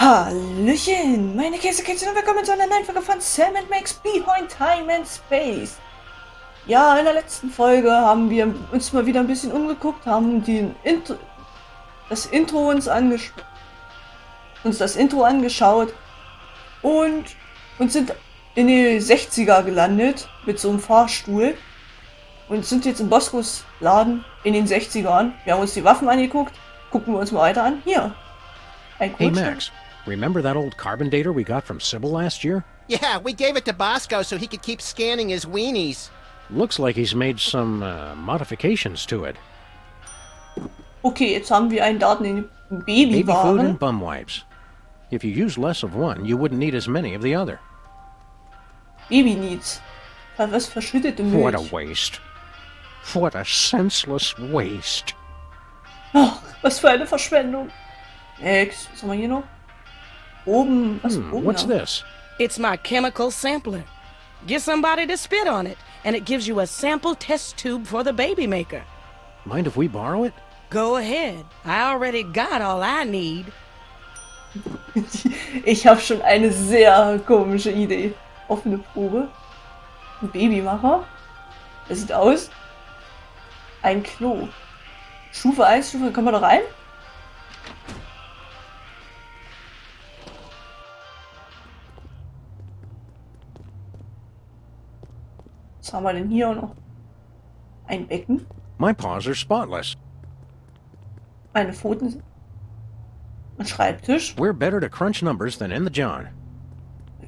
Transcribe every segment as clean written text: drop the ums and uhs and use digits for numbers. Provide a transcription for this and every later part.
Hallöchen, meine Käsekätzchen und willkommen zu einer neuen Folge von Sam and Max Behind Time and Space. Ja, in der letzten Folge haben wir uns mal wieder ein bisschen umgeguckt, haben das Intro uns das Intro angeschaut und sind in die 60er gelandet mit so einem Fahrstuhl und sind jetzt in Boscos Laden in den 60ern. Wir haben uns die Waffen angeguckt, gucken wir uns mal weiter an. Hier. Hey Max, remember that old carbon dater we got from Sybil last year? Yeah, we gave it to Bosco so he could keep scanning his weenies. Looks like he's made some modifications to it. Okay, jetzt haben wir einen Daten in Baby food and Babywaren. bum wipes. If you use less of one, you wouldn't need as many of the other. Baby-Needs. Was verschüttete Milch. What a waste. What a senseless waste. Ach, was für eine Verschwendung. Max, was haben wir hier noch? Oben, was oben What's da? this? It's my chemical sampler. Get somebody to spit on it, and it gives you a sample test tube for the baby maker. Mind if we borrow it? Go ahead. I already got all I need. Ich habe schon eine sehr komische Idee. Offene Probe. Ein Babymacher. Das sieht aus. Ein Klo. Stufe 1, kann man da rein? Was haben wir denn hier noch? Ein Becken. My paws are spotless. Eine Pfoten. Ein Schreibtisch. We're better to crunch numbers than in the John.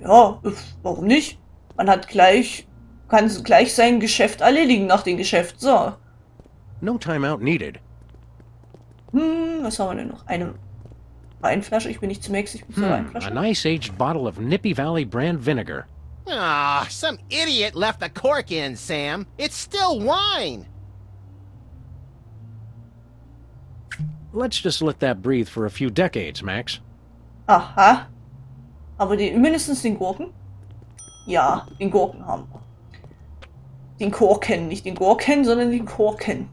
Ja, warum nicht? Man hat kann gleich sein Geschäft erledigen nach dem Geschäft. So. No timeout needed. Was haben wir denn noch? Eine Weinflasche. Ich bin nicht zu Max, ich bin zur A Weinflasche. nice aged bottle of Nippy Valley brand vinegar. Ah, some idiot left the cork in, Sam. It's still wine. Let's just let that breathe for a few decades, Max. Aha. Aber mindestens den Gurken? Ja, den Gurken haben wir. Den Korken. Nicht den Gurken, sondern den Korken.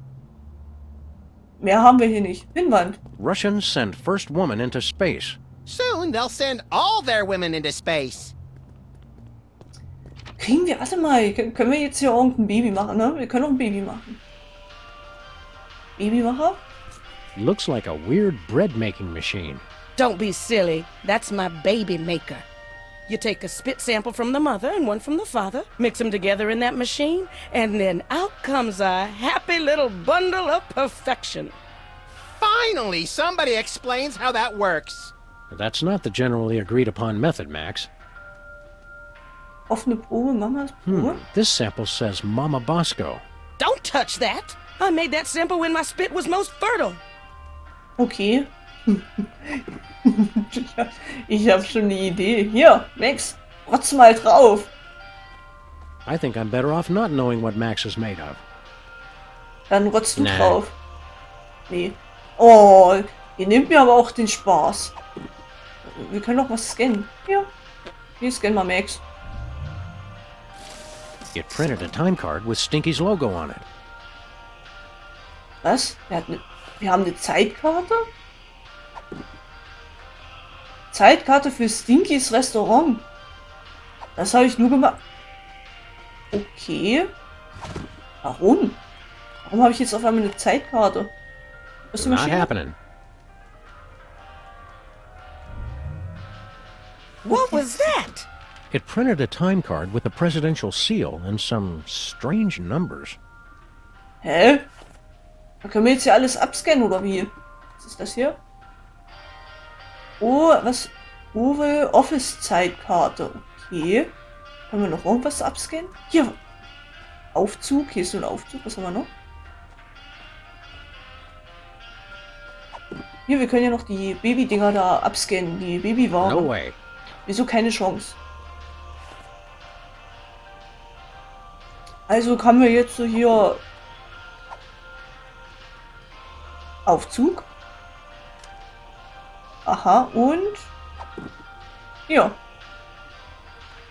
Mehr haben wir hier nicht. Pinnwand. Russians send first woman into space. Soon they'll send all their women into space. Kriegen wir alle mal. Können wir jetzt hier irgendein Baby machen, ne? Wir können auch ein Baby machen. Babymacher? Looks like a weird bread-making machine. Don't be silly. That's my baby maker. You take a spit sample from the mother and one from the father, mix them together in that machine, and then out comes a happy little bundle of perfection. Finally, somebody explains how that works. That's not the generally agreed upon method, Max. Offene Probe, Mamas Probe. This sample says Mama Bosco. Don't touch that. I made that sample when my spit was most fertile. Okay. Ich hab schon eine Idee. Hier, Max, rotz mal drauf. I think I'm better off not knowing what Max is made of. Dann rotzt du Nein. drauf. Nee. Oh, ihr nehmt mir aber auch den Spaß. Wir können doch was scannen. Hier. Hier, scan mal Max. It printed a time card with Stinky's logo on it. Was? Wir haben eine Zeitkarte? Zeitkarte für Stinkys Restaurant. Das habe ich nur gemacht. Okay. Warum? Warum habe ich jetzt auf einmal eine Zeitkarte? Was ist die Not Maschine? happening. What was that? It printed a time card with a presidential seal and some strange numbers. Hä? Da können wir jetzt hier alles abscannen, oder wie? Was ist das hier? Oh, was? Oval Office Zeitkarte. Okay. Können wir noch irgendwas abscannen? Hier. Aufzug. Hier ist so ein Aufzug. Was haben wir noch? Hier, wir können ja noch die Baby-Dinger da abscannen. Die Babywaren. No way. Wieso keine Chance? Also haben wir jetzt so hier Aufzug. Aha, und ja.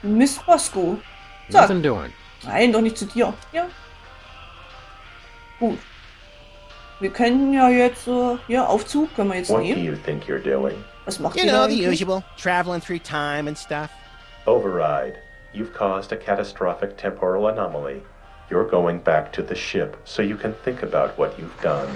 Miss Bosco. Zack. Nothing doing. Nein, doch nicht zu dir. Ja. Gut. Wir können ja jetzt hier Aufzug können wir jetzt What do nehmen. you think you're doing? Was macht You ihr da know, the eigentlich? usual. Traveling through time and stuff. Override. You've caused a catastrophic temporal anomaly. You're going back to the ship so you can think about what you've done.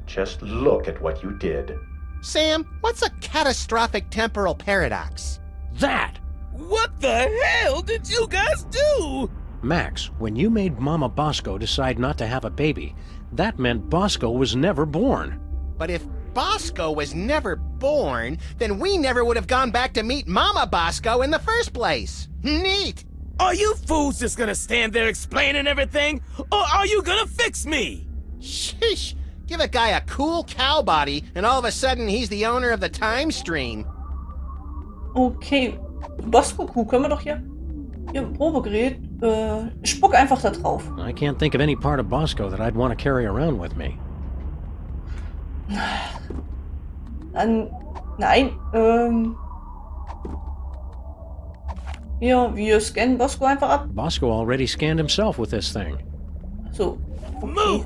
Just look at what you did. Sam, what's a catastrophic temporal paradox? That! What the hell did you guys do? Max, when you made Mama Bosco decide not to have a baby, that meant Bosco was never born. But if Bosco was never born, then we never would have gone back to meet Mama Bosco in the first place. Neat! Are you fools just gonna stand there explaining everything? Or are you gonna fix me? Sheesh! Give a guy a cool cow body, and all of a sudden he's the owner of the time stream. Okay. Bosco-Kuh können wir doch hier. Hier im Probegerät. Spuck einfach da drauf. I can't think of any part of Bosco that I'd want to carry around with me. Dann. Nein. Hier, wir scannen Bosco einfach ab. Bosco already scanned himself with this thing. So. Okay. Move!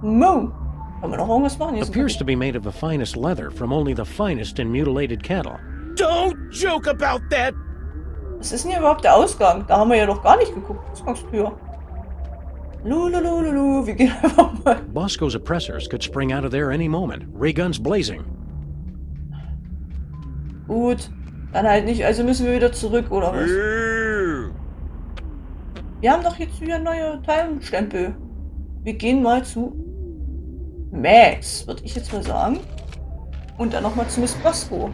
Mo! Können wir noch irgendwas machen? Hier ist ein Appears to be made of the finest leather from only the finest in mutilated cattle. Don't joke about that! Was ist denn hier überhaupt der Ausgang? Da haben wir ja doch gar nicht geguckt. Ausgangstür. Lulululu, wir gehen einfach mal. Bosco's oppressors could spring out of there any moment, ray guns blazing. Gut, dann halt nicht. Also müssen wir wieder zurück, oder was? Wir haben doch jetzt wieder neue Time-Stempel. Wir gehen mal zu Max, würde ich jetzt mal sagen. Und dann nochmal zu Miss Bosco.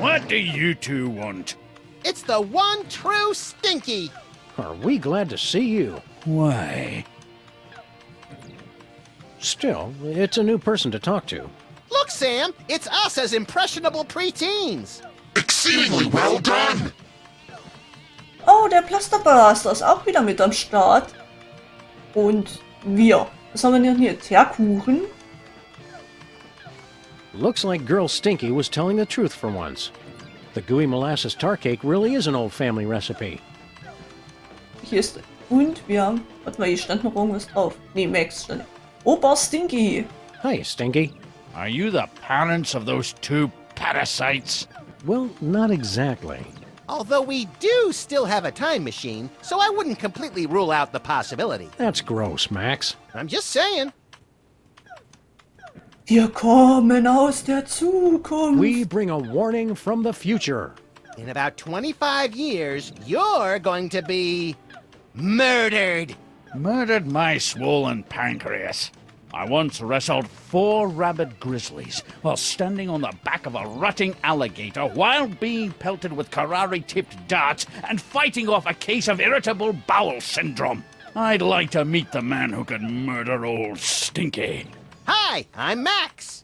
What do you two want? It's the one true Stinky! Are we glad to see you? Why? Still, it's a new person to talk to. Look, Sam, it's us as impressionable preteens. Exceedingly well done! Oh, der Plasterberaster ist auch wieder mit am Start. Und wir. Was haben wir denn hier? Teerkuchen? Looks like Girl Stinky was telling the truth for once. The gooey molasses tar cake really is an old family recipe. Hier ist. Und wir haben. Warte mal, hier stand noch irgendwas drauf. Nee, Max stand. Opa Stinky. Hi, Stinky. Are you the parents of those two parasites? Well, not exactly. Although we do still have a time machine, so I wouldn't completely rule out the possibility. That's gross, Max. I'm just saying. Wir kommen aus der Zukunft. We bring a warning from the future. In about 25 years, you're going to be murdered. Murdered my swollen pancreas. I once wrestled 4 rabid grizzlies while standing on the back of a rutting alligator while being pelted with Karari-tipped darts and fighting off a case of irritable bowel syndrome. I'd like to meet the man who could murder old Stinky. Hi, I'm Max.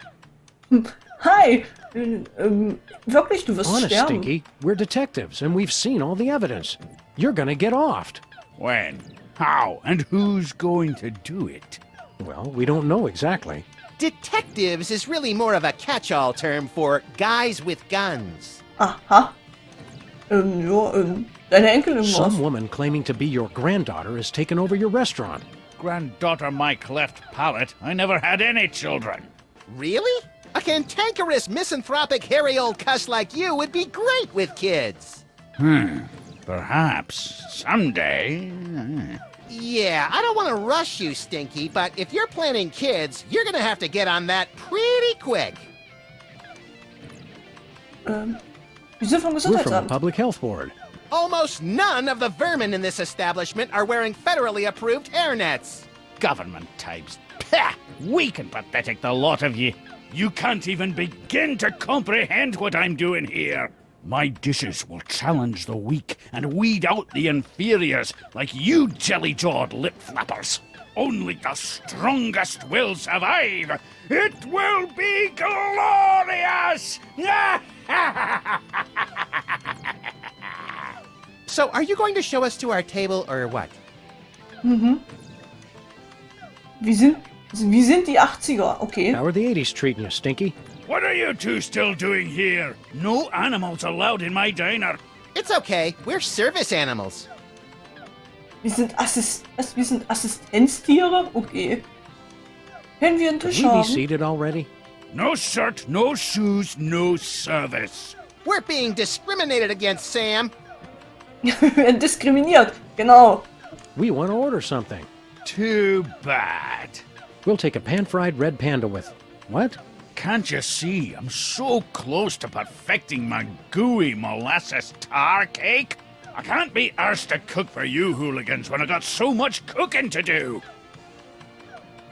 Hi. Wirklich, du wirst Honest, sterben. Stinky, we're detectives and we've seen all the evidence. You're gonna get offed. When? How? And who's going to do it? Well, we don't know exactly. Detectives is really more of a catch-all term for guys with guns. Aha. Ja, deine Enkelin Some war's. woman claiming to be your granddaughter has taken over your restaurant. Granddaughter my cleft palate. I never had any children. Really? A cantankerous, misanthropic, hairy old cuss like you would be great with kids. Perhaps someday. Yeah, I don't want to rush you, Stinky, but if you're planning kids, you're gonna have to get on that pretty quick. Wir sind vom We're from the Gesundheitsamt. Public Health Board. Almost none of the vermin in this establishment are wearing federally approved hairnets. Government types. Pah! Weak and pathetic, the lot of ye. You can't even begin to comprehend what I'm doing here. My dishes will challenge the weak and weed out the inferiors like you jelly-jawed lip flappers. Only the strongest will survive. It will be glorious! So, are you going to show us to our table or what? Wie sind die 80er? Okay. How are the 80s treating you, Stinky? What are you two still doing here? No animals allowed in my diner. It's okay. We're service animals. Wir sind Assistenztiere? Okay. Können wir einen Could Tisch we be haben? seated already? No shirt, no shoes, no service. We're being discriminated against, Sam. Diskriminiert. Genau. We want to order something. Too bad. We'll take a pan-fried red panda with... What? Can't you see I'm so close to perfecting my gooey molasses tar cake? I can't be arsed to cook for you hooligans when I got so much cooking to do.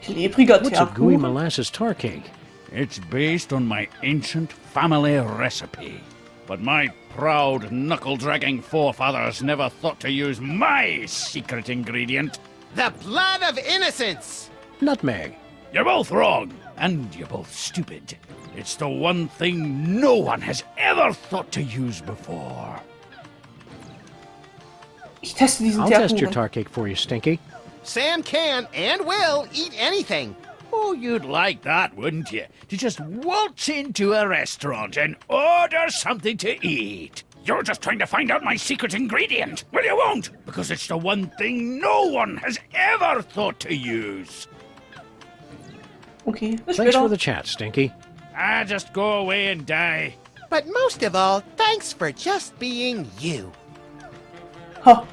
Klebriger What's a gooey Teerkuchen. molasses tar cake? It's based on my ancient family recipe. But my proud, knuckle-dragging forefathers never thought to use my secret ingredient. The blood of innocence. Nutmeg. You're both wrong, and you're both stupid. It's the one thing no one has ever thought to use before. Ich teste diesen I'll test your Teerkuchen. tar cake for you, Stinky. Sam can and will eat anything. Oh, you'd like that, wouldn't you? To just waltz into a restaurant and order something to eat. You're just trying to find out my secret ingredient. Well, you won't, because it's the one thing no one has ever thought to use. Okay, bis Thanks später. for the chat, Stinky. Just go away and die. But most of all, thanks for just being you. Ha.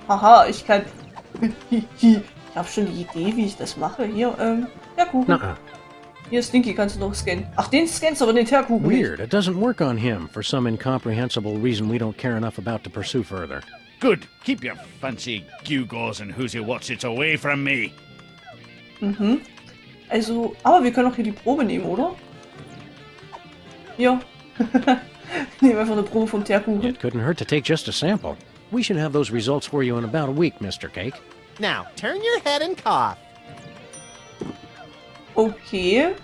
Haha, ich kann... Ich habe schon die Idee, wie ich das mache. Hier, Teerkuchen. Nuh-uh. Hier, Stinky, kannst du doch scannen. Ach, den scannst du, aber den Teerkuchen nicht. Weird. It doesn't work on him for some incomprehensible reason we don't care enough about to pursue further. Good. Keep your fancy gewgaws and who's what's it's away from me. Mhm. Also, aber wir können auch hier die Probe nehmen, oder? Hier. Nehmen einfach eine Probe vom Teerkuchen. It couldn't hurt to take just a sample. We should have those results for you in about a week, Mr. Cake. Now, turn your head and cough. Okay.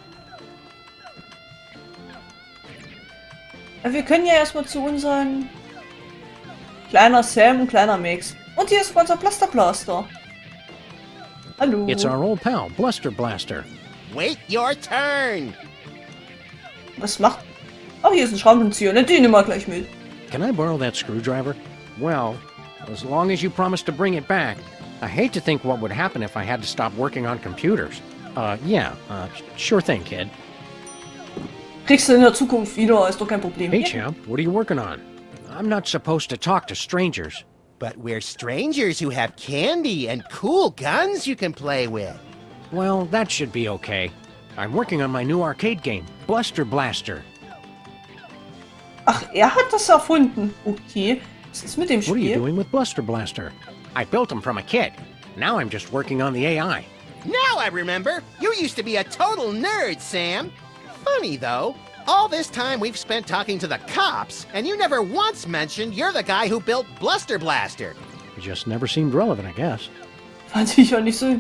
Wir können ja erstmal zu unseren kleiner Sam und kleiner Max. Und hier ist unser Blaster. Hallo. It's our old pal, Bluster Blaster. Wait your turn. Was macht... Oh, hier ist ein Schraubenzieher. Ne, den nehmen wir gleich mit. Can I borrow that screwdriver? Well, as long as you promise to bring it back. I hate to think what would happen if I had to stop working on computers. Sure thing, kid. Kriegst du in der Zukunft wieder, ist doch kein Problem. Hey, champ, what are you working on? I'm not supposed to talk to strangers. But we're strangers who have candy and cool guns you can play with. Well, that should be okay. I'm working on my new arcade game, Bluster Blaster. Ach, hat das erfunden. Okay. Was ist mit dem What are you Spiel? doing with Bluster Blaster? I built him from a kit. Now I'm just working on the AI. Now I remember. You used to be a total nerd, Sam. Funny, though. All this time we've spent talking to the cops, and you never once mentioned you're the guy who built Bluster Blaster. It just never seemed relevant, I guess. Fand ich ja nicht so...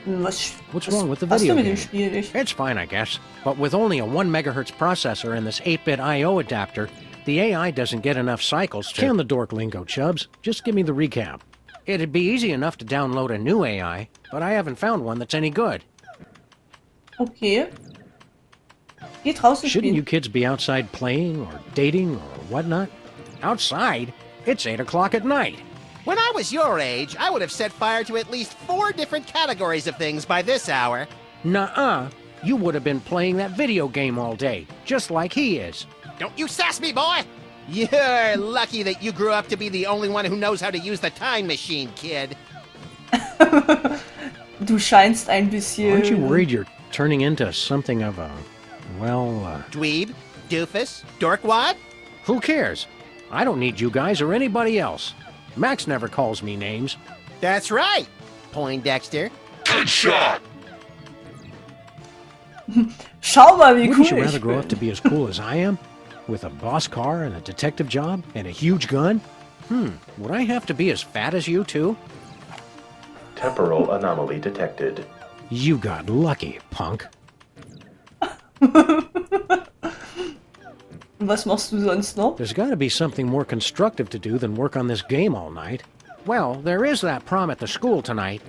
What's wrong with the was video du mit game? dem Spiel nicht? It's fine, I guess. But with only a 1 megahertz processor and this 8-bit I.O. adapter, the AI doesn't get enough cycles to... Can the dork lingo, Chubbs. Just give me the recap. It'd be easy enough to download a new AI, but I haven't found one that's any good. Okay. Geh draußen Shouldn't spielen. you kids be outside playing or dating or whatnot? Outside? It's 8 o'clock at night. When I was your age, I would have set fire to at least 4 different categories of things by this hour. Nuh-uh. You would have been playing that video game all day, just like he is. Don't you sass me, boy! You're lucky that you grew up to be the only one who knows how to use the time machine, kid. Du scheinst ein bisschen... Aren't you worried you're turning into something of a... Dweeb? Doofus? Dorkwad? Who cares? I don't need you guys or anybody else. Max never calls me names. That's right, Poindexter. Good shot! Schau mal, wie Wouldn't cool you ich rather grow bin. up to be as cool as I am? With a boss car and a detective job and a huge gun? Would I have to be as fat as you too? Temporal anomaly detected. You got lucky, punk. Und was machst du sonst noch? There's got to be something more constructive to do than work on this game all night. Well, there is that prom at the school tonight.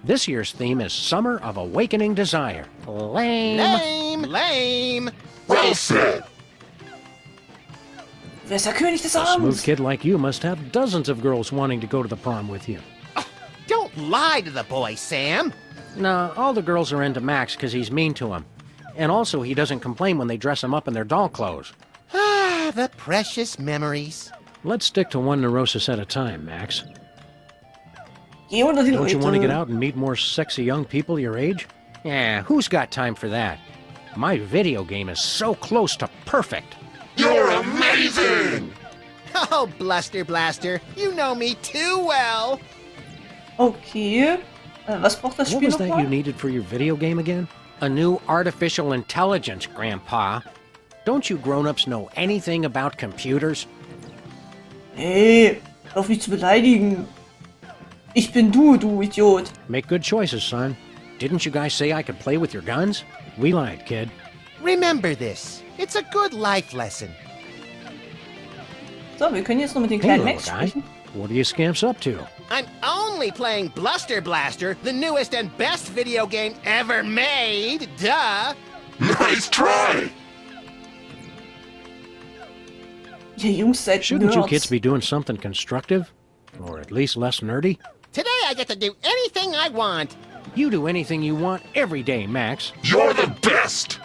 This year's theme is Summer of Awakening Desire. Lame. Lame! Lame! Well said. Wer ist der König des A smooth Abends? kid like you must have dozens of girls wanting to go to the prom with you. Don't lie to the boy, Sam! Nah, all the girls are into Max because he's mean to them. And also, he doesn't complain when they dress him up in their doll clothes. Ah, the precious memories. Let's stick to one neurosis at a time, Max. Geh unter die Don't you want to get Leute. out and meet more sexy young people your age? Yeah, who's got time for that? My video game is so close to perfect. You're amazing! Oh, Bluster Blaster, you know me too well! Okay. Was braucht das What Spiel was that you nochmal? needed for your video game again? A new artificial intelligence, Grandpa. Don't you grown-ups know anything about computers? Hey, hör auf mich zu beleidigen. Ich bin du, du Idiot. Make good choices, son. Didn't you guys say I could play with your guns? We lied, kid. Remember this. It's a good life lesson. So, wir können jetzt noch mit den Hey, kleinen little Max guy. sprechen. What are you scamps up to? I'm only playing Bluster Blaster, the newest and best video game ever made. Duh! Nice try! Ihr Jungs seid Shouldn't you Nerds. kids be doing something constructive? Or at least less nerdy? Today I get to do anything I want. You do anything you want every day, Max. You're the best!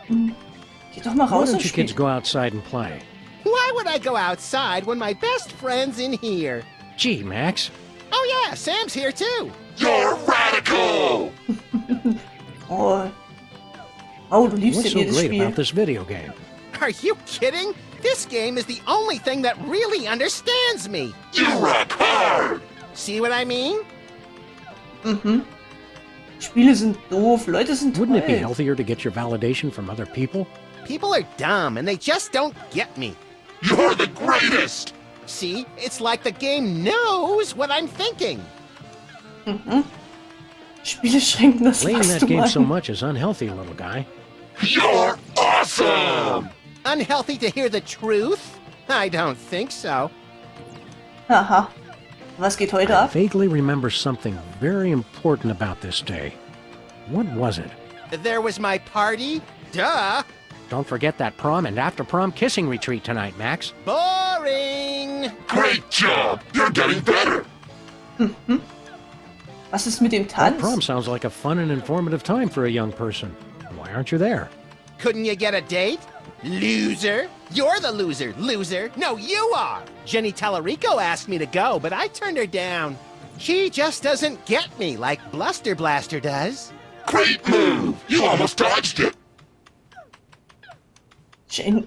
Geht doch mal Why raus don't und you kids spielt. go outside and play? Why would I go outside when my best friend's in here? Gee, Max. Oh yeah, Sam's here too. You're radical! Oh. Oh, du liebst What's ja so jedes great Spiel. about this video game? Are you kidding? This game is the only thing that really understands me. You rock hard! See what I mean? Mhm. Spiele sind doof, Leute sind Wouldn't it be toll. healthier to get your validation from other people? People are dumb and they just don't get me. You're the greatest! See, it's like the game knows what I'm thinking. Spiele schränken das Playing that Wachstum game so ein. much is unhealthy, little guy. You're awesome! Unhealthy to hear the truth? I don't think so. Haha. Was geht heute I ab? vaguely remember something very important about this day. What was it? There was my party. Duh. Don't forget that prom and after-prom kissing retreat tonight, Max. Boring. Great job! You're getting better! Was ist mit dem That Tanz? prom sounds like a fun and informative time for a young person. Why aren't you there? Couldn't you get a date? Loser. You're the loser. Loser. No, you are. Jenny Tallarico asked me to go, but I turned her down. She just doesn't get me like Bluster Blaster does. Great move! You almost dodged it! Jenny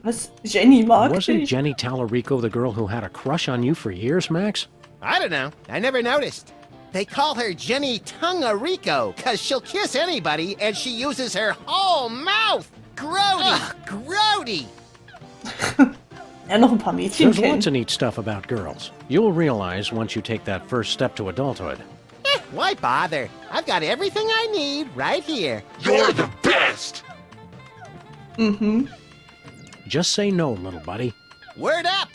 mag Wasn't dich. Jenny Tallarico the girl who had a crush on you for years, Max? I don't know. I never noticed. They call her Jenny Tungarico because she'll kiss anybody and she uses her whole mouth. Grody. Ugh, grody. Ja, noch ein paar Mädchen There's kennen. lots of neat stuff about girls. You'll realize once you take that first step to adulthood. Why bother? I've got everything I need right here. You're the best! Mhm. Just say no, little buddy. Word up.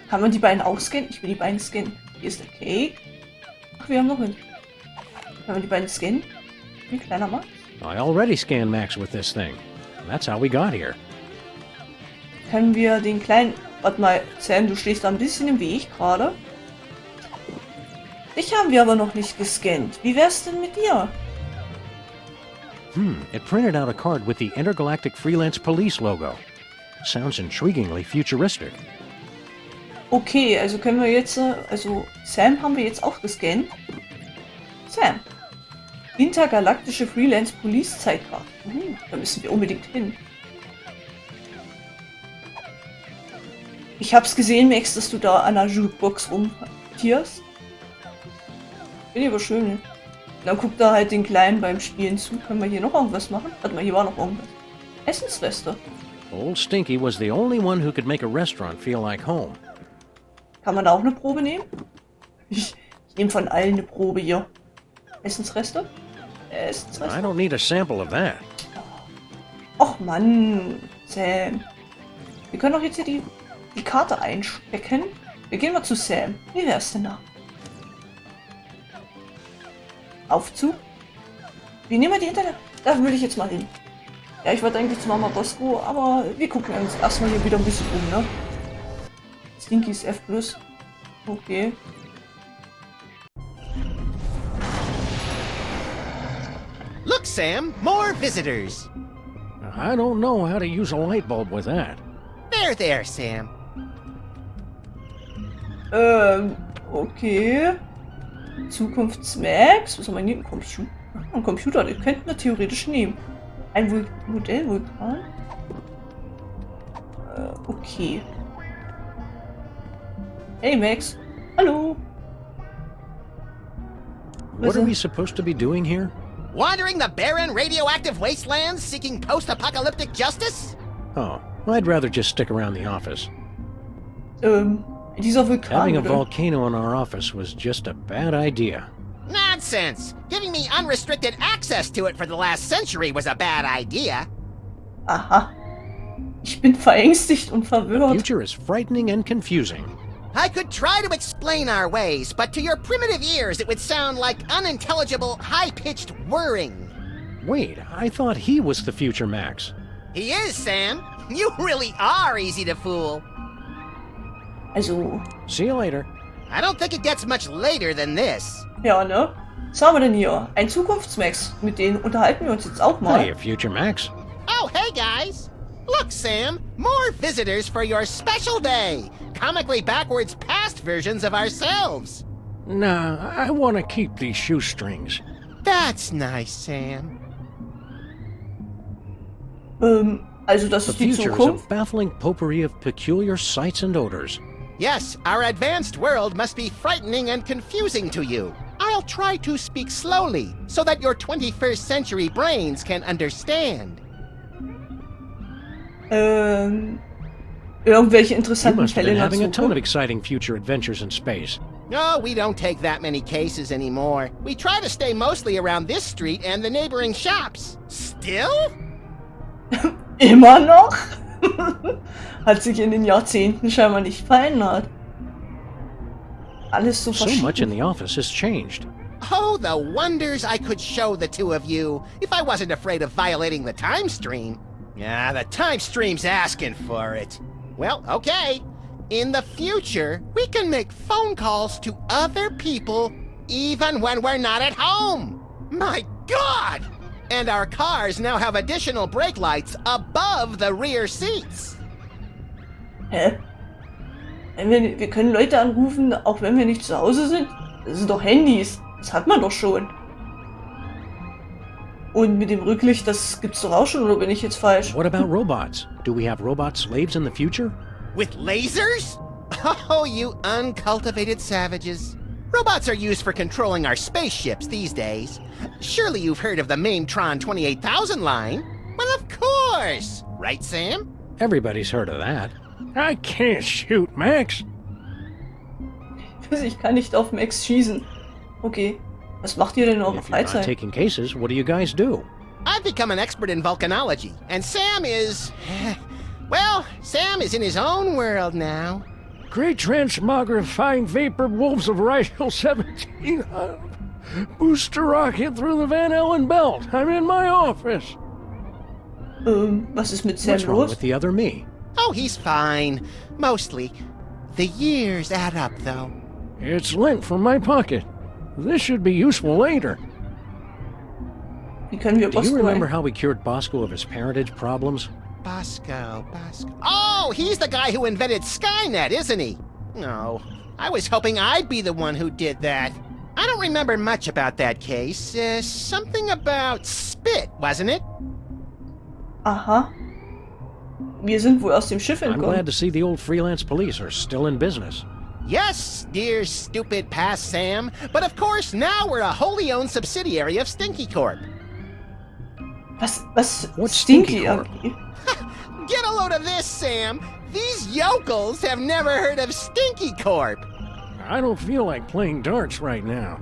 Kann man die beiden auch scannen? Ich will die beiden scannen. Hier ist der Cake. Ach, wir haben noch einen. Kann man die beiden scannen? Ein kleiner Max. I already scanned Max with this thing. That's how we got here. Können wir den kleinen... Warte mal, Sam, du stehst da ein bisschen im Weg gerade. Dich haben wir aber noch nicht gescannt. Wie wär's denn mit dir? It printed out a card with the Intergalactic Freelance Police logo. Sounds intriguingly futuristic. Okay, also können wir jetzt... Also, Sam haben wir jetzt auch gescannt. Sam. Intergalaktische Freelance Police Zeitkarte. Da müssen wir unbedingt hin. Ich hab's gesehen, Max, dass du da an der Jukebox rumtierst. Finde ich aber schön. Dann guckt da halt den Kleinen beim Spielen zu. Können wir hier noch irgendwas machen? Warte mal, hier war noch irgendwas. Essensreste. Old Stinky was the only one who could make a restaurant feel like home. Kann man da auch eine Probe nehmen? Ich nehme von allen eine Probe hier. Essensreste? I Essensreste? don't need a sample of that. Och Mann. Sam. Wir können doch jetzt hier die Karte einspecken. Wir gehen mal zu Sam. Wie wär's denn da? Aufzug? Wie nehmen wir die hinter? Da will ich jetzt mal hin. Ja, ich wollte eigentlich zu Mama Bosco, aber wir gucken uns erstmal hier wieder ein bisschen um, ne? Stinkies F+. Okay. Look, Sam, more visitors. I don't know how to use a light bulb with that. There, Sam. Okay. Zukunftsmax. Was haben wir hier? Ein Computer, den könnten wir theoretisch nehmen. Ein Modellvulkan. Okay. Hey Max. Hallo. What are we supposed to be doing here? Wandering the barren radioactive wastelands seeking post-apocalyptic justice? Oh, I'd rather just stick around the office. Dieser Vulkan. Having a oder? volcano in our office was just a bad idea. Nonsense! Giving me unrestricted access to it for the last century was a bad idea. Aha. Ich bin verängstigt und The verwirrt. future is frightening and confusing. I could try to explain our ways, but to your primitive ears it would sound like unintelligible, high-pitched whirring. Wait, I thought he was the future Max. He is, Sam. You really are easy to fool. Also, See you later. I don't think it gets much later than this. ja, ne? Was haben wir denn hier? Ein Zukunftsmax. Mit denen unterhalten wir uns jetzt auch mal. Hey, future Max. Oh, hey guys! Look, Sam, more visitors for your special day! Comically backwards past versions of ourselves! Nah, I want to keep these shoestrings. That's nice, Sam. Also das The ist die future is a Zukunft. baffling potpourri of peculiar sights and odors. Yes, our advanced world must be frightening and confusing to you. I'll try to speak slowly so that your 21st century brains can understand. Irgendwelche You interessanten must have Fälle been in der having a ton of Zukunft. exciting future adventures in space. No, we don't take that many cases anymore. We try to stay mostly around this street and the neighboring shops. Still? Immer noch? Hat sich in den Jahrzehnten scheinbar nicht verändert. Alles so So much in verschieden. the office has changed. Oh, the wonders I could show the two of you if I wasn't afraid of violating the time stream. Yeah, the time stream's asking for it. Well, okay. In the future, we can make phone calls to other people even when we're not at home. My God! And our cars now have additional brake lights above the rear seats. Hä? Wir können Leute anrufen, auch wenn wir nicht zu Hause sind? Das sind doch Handys. Das hat man doch schon. Und mit dem Rücklicht, das gibt's doch auch schon, oder bin ich jetzt falsch? What about robots? Do we have robot slaves in the future? With lasers? Oh, you uncultivated savages. Robots are used for controlling our spaceships these days. Surely you've heard of the Mainetron 28,000 line? Well, of course! Right, Sam? Everybody's heard of that. I can't shoot, Max. Ich kann nicht auf Max schießen. Okay. Was macht ihr denn in eurer If you're not Freizeit? taking cases, what do you guys do? I've become an expert in volcanology, and Sam is... Well, Sam is in his own world now. Great transmogrifying vapor wolves of Rigel 17. Booster rocket through the Van Allen belt. I'm in my office. Was ist mit Sam What's wrong los? with the other me? Oh, he's fine. Mostly. The years add up, though. It's lint from my pocket. This should be useful later. Wie können wir Do you Bosco remember how we cured Bosco of his parentage problems? Bosco. Oh, he's the guy who invented Skynet, isn't he? No, I was hoping I'd be the one who did that. I don't remember much about that case. Something about spit, wasn't it? Aha. Wir sind wohl aus dem Schiff I'm entkommen. glad to see the old freelance police are still in business. Yes, dear stupid past Sam. But of course, now we're a wholly owned subsidiary of Stinky Corp. Was What's Stinky? Stinky Corp? Get a load of this, Sam. These yokels have never heard of Stinky Corp. I don't feel like playing darts right now.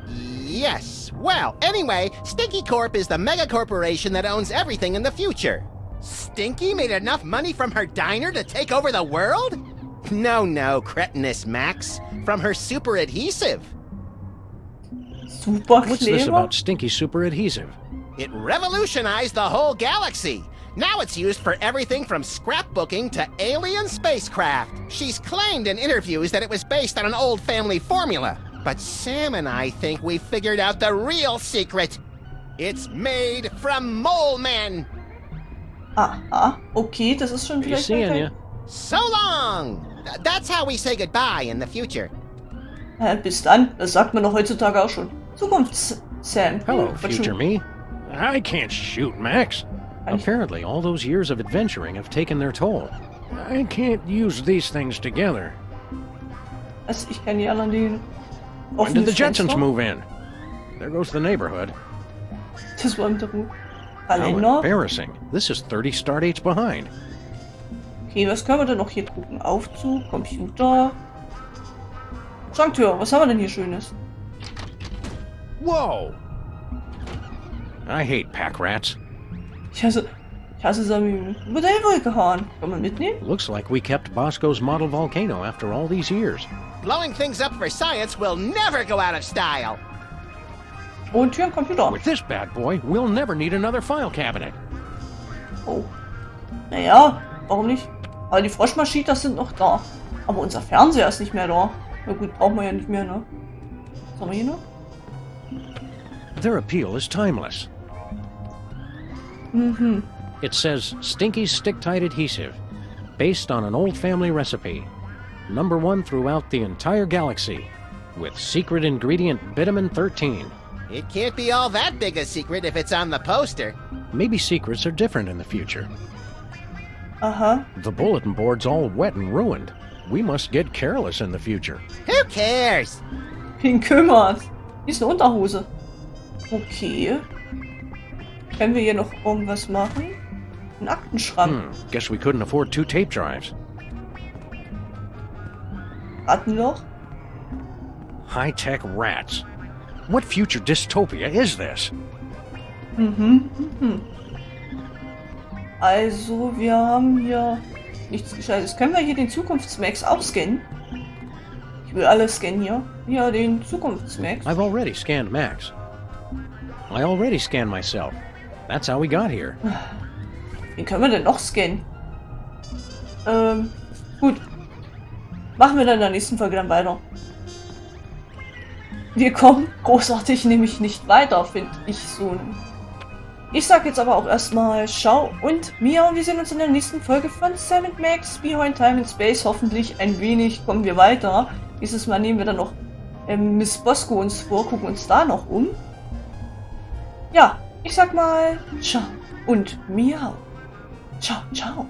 Yes. Well, anyway, Stinky Corp is the mega corporation that owns everything in the future. Stinky made enough money from her diner to take over the world? No, cretinous Max. From her super adhesive. Super What's this Kleber? about Stinky super adhesive? It revolutionized the whole galaxy. Now it's used for everything from scrapbooking to alien spacecraft. She's claimed in interviews that it was based on an old family formula. But Sam and I think we figured out the real secret. It's made from mole men. Aha, okay, das ist schon Be vielleicht... seeing you. So long. That's how we say goodbye in the future. Bis dann, das sagt man doch heutzutage auch schon. Zukunfts-Sam. Hello, future me. I can't shoot, Max. Apparently, all those years of adventuring have taken their toll. I can't use these things together. Also, ich kann die anderen Dinge... When did the Jetsons move in? There goes the neighborhood. Das war im Büro. How Kalender. embarrassing. This is 30 Stardates behind. Okay, was können wir denn noch hier gucken? Aufzug, Computer... Schranktür, was haben wir denn hier Schönes? Whoa! I hate pack rats. Ich hasse Samuel. Modellwolke gehauen. Kann man mitnehmen? Looks like we kept Bosco's model volcano after all these years. Blowing things up for science will never go out of style. Und Tür und Computer. With this bad boy, we'll never need another file cabinet. Oh. Naja, warum nicht? Aber die Froschmaschitas sind noch da. Aber unser Fernseher ist nicht mehr da. Na gut, brauchen wir ja nicht mehr, ne? Was haben wir hier noch? Their appeal is timeless. Mhm. It says Stinky Stick-Tight Adhesive, based on an old family recipe. #1 throughout the entire galaxy, with secret ingredient bitumen 13. It can't be all that big a secret if it's on the poster. Maybe secrets are different in the future. Aha. The bulletin board's all wet and ruined. We must get careless in the future. Who cares? Wen kümmert? Hier ist eine Unterhose. Okay. Können wir hier noch irgendwas machen? Ein Aktenschrank. Guess we couldn't afford 2 tape drives. Rattenloch. High-tech rats. What future dystopia is this? Also, wir haben hier nichts Gescheites. Können wir hier den Zukunftsmax auch scannen? Ich will alles scannen hier. Ja, den Zukunftsmax. I've already scanned Max. I already scanned myself. That's how we got here. Wen können wir denn noch scannen? Gut. Machen wir dann in der nächsten Folge dann weiter. Wir kommen großartig nämlich nicht weiter, finde ich so. Ich sag jetzt aber auch erstmal Ciao und Mia und wir sehen uns in der nächsten Folge von Sam & Max Behind Time and Space. Hoffentlich ein wenig kommen wir weiter. Dieses Mal nehmen wir dann noch Miss Bosco uns vor, gucken uns da noch um. Ja, ich sag mal Ciao und Miau. Ciao, ciao.